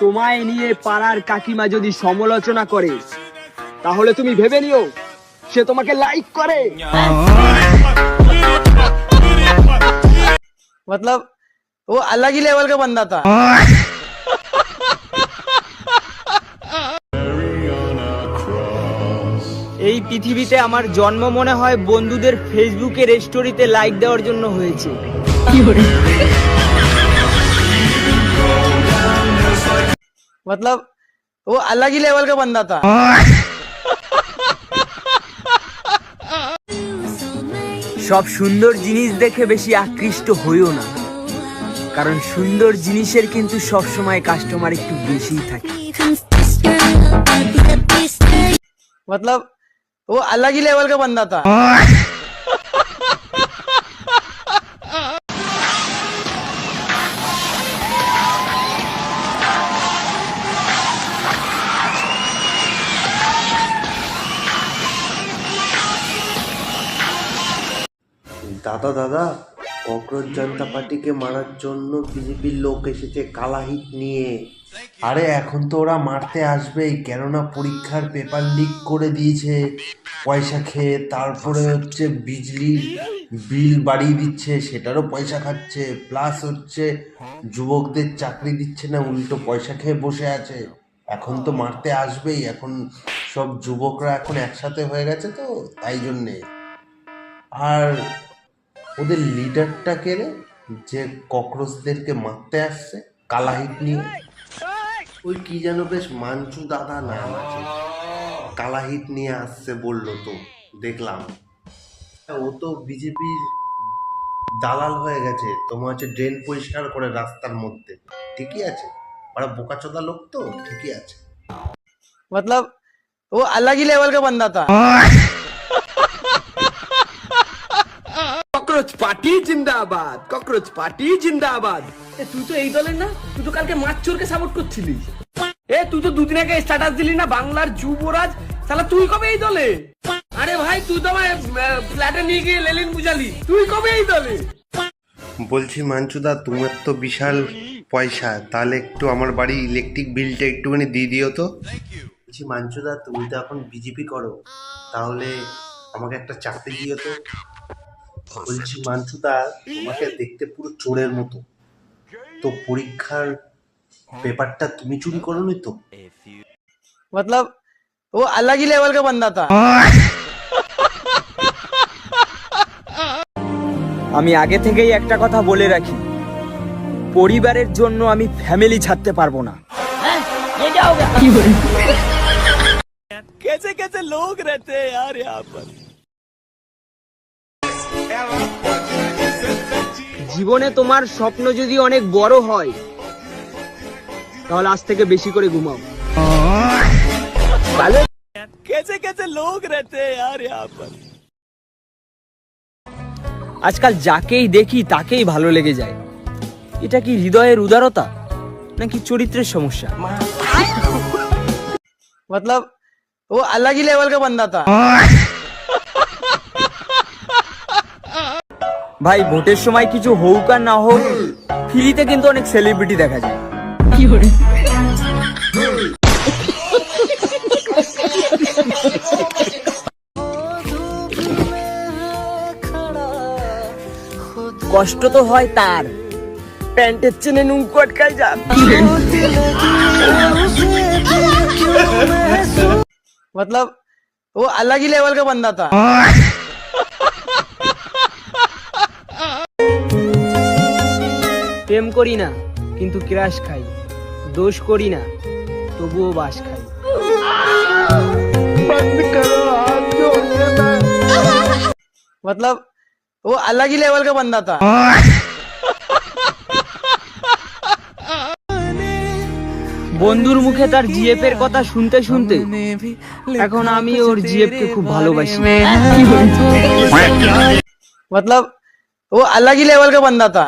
তোমায় নিয়ে পাড়ার কাকিমা যদি সমালোচনা করে তাহলে তুমি ভেবে নিও সে তোমাকে লাইক করে। मतलब वो अलग ही लेवल का बंदा था। এই পৃথিবীতে আমার জন্ম মনে হয় বন্ধুদের ফেসবুকের স্টোরিতে লাইক দেওয়ার জন্য হয়েছে। मतलब वो अलग ही लेवल का बंदा था। সব সুন্দর জিনিস দেখে বেশি আকৃষ্ট হইও না, কারণ সুন্দর জিনিসের কিন্তু সব সময় কাস্টমার একটু বেশিই থাকে। मतलब वो अलग ही लेवल का बंदा था। দাদা দাদা, ককরোচ জনতা পার্টিকে মারার জন্য বিজেপির লোক এসেছে কালাহিট নিয়ে। আরে এখন তো ওরা মারতে আসবেই, কেননা পরীক্ষার পেপার লিক করে দিয়েছে পয়সা খেয়ে। তারপরে হচ্ছে বিজলির বিল বাড়িয়ে দিচ্ছে, সেটারও পয়সা খাচ্ছে। প্লাস হচ্ছে যুবকদের চাকরি দিচ্ছে না, উল্টো পয়সা খেয়ে বসে আছে। এখন তো মারতে আসবেই, এখন সব যুবকরা এখন একসাথে হয়ে গেছে, তো তাই জন্যে। আর ওদের লিডারটা কে রে, যে ককরোচদেরকে মারতে আসছে কালাহিট নিয়ে? ওই কি যেন বেশ মাঞ্চু দাদা নাম আছে, কালাহিট নিয়ে আসছে বললো তো, দেখলাম। ও তো বিজেপির দালাল হয়ে গেছে, তোমার হচ্ছে ড্রেন পরিষ্কার করে রাস্তার মধ্যে। ঠিকই আছে, ওরা বোকাচোদা লোক তো, ঠিকই আছে। मतलब वो अलग ही लेवल का बंदा था। ককরোচ পার্টি জিন্দাবাদ, ককরোচ পার্টি জিন্দাবাদ। তুই তো এই দলের না, তুই তো কালকে মাছ চোরকে সাপোর্ট করছিলিস। তুই তো দুদিন আগে স্ট্যাটাস দিলি না বাংলার যুবরাজ, শালা তুই কবে এই দলে? আরে ভাই তুই তো আমায় ফ্ল্যাটে নিয়ে গিয়ে লেলিন বুঝালি, তুই কবে এই দলে? বলছি মাঞ্চুদা, তোমার তো বিশাল পয়সা, তাহলে একটু আমার বাড়ি ইলেকট্রিক বিলটা একটুখানি দিয়ে দিও তো। বলছি মাঞ্চুদা, তুমি তো এখন বিজেপি করো, তাহলে আমাকে একটা চাকরি দিও তো। বলছি মাঞ্চুদা, তোমাকে দেখতে পুরো চোরের মতো, তো পরীক্ষার পেপারটা তুমি চুরি করোনি তো? मतलब वो अलग ही लेवल का बंदा था। আমি আগে থেকেই একটা কথা বলে রাখি, পরিবারের জন্য আমি ফ্যামিলি ছাড়তে পারবো না। कैसे कैसे लोग रहते हैं यार यहाँ पर। জীবনে তোমার স্বপ্ন যদি অনেক বড় হয় তাহলে আজ থেকে বেশি করে ঘুমাও। कैसे कैसे लोग रहते हैं यार यहाँ पर। আজকাল যাকেই দেখি তাকেই ভালো লেগে যায়। এটা কি হৃদয়ের উদারতা নাকি চরিত্রের সমস্যা? मतलब वो अलग ही लेवल का बंदा था। ভাই ভোটের সময় কিছু হোক আর না হোক, ফ্রিতে কিন্তু অনেক সেলিব্রিটি দেখা যায়। কষ্ট তো হয় তার, প্যান্টের চেনে নুন আটকায় যা। मतलब वो अलग ही लेवल का बंदा था। প্রেম করি না কিন্তু ক্রাশ খাই, দোষ করি না তবুও বাস খাই। मतलब वो अलग ही लेवल का बंदा था। বন্ধুর মুখে তার জিএফ এর কথা শুনতে শুনতে এখন আমি ওর জিএফ কে খুব ভালোবাসি। मतलब वो अलग ही लेवल का बंदा था।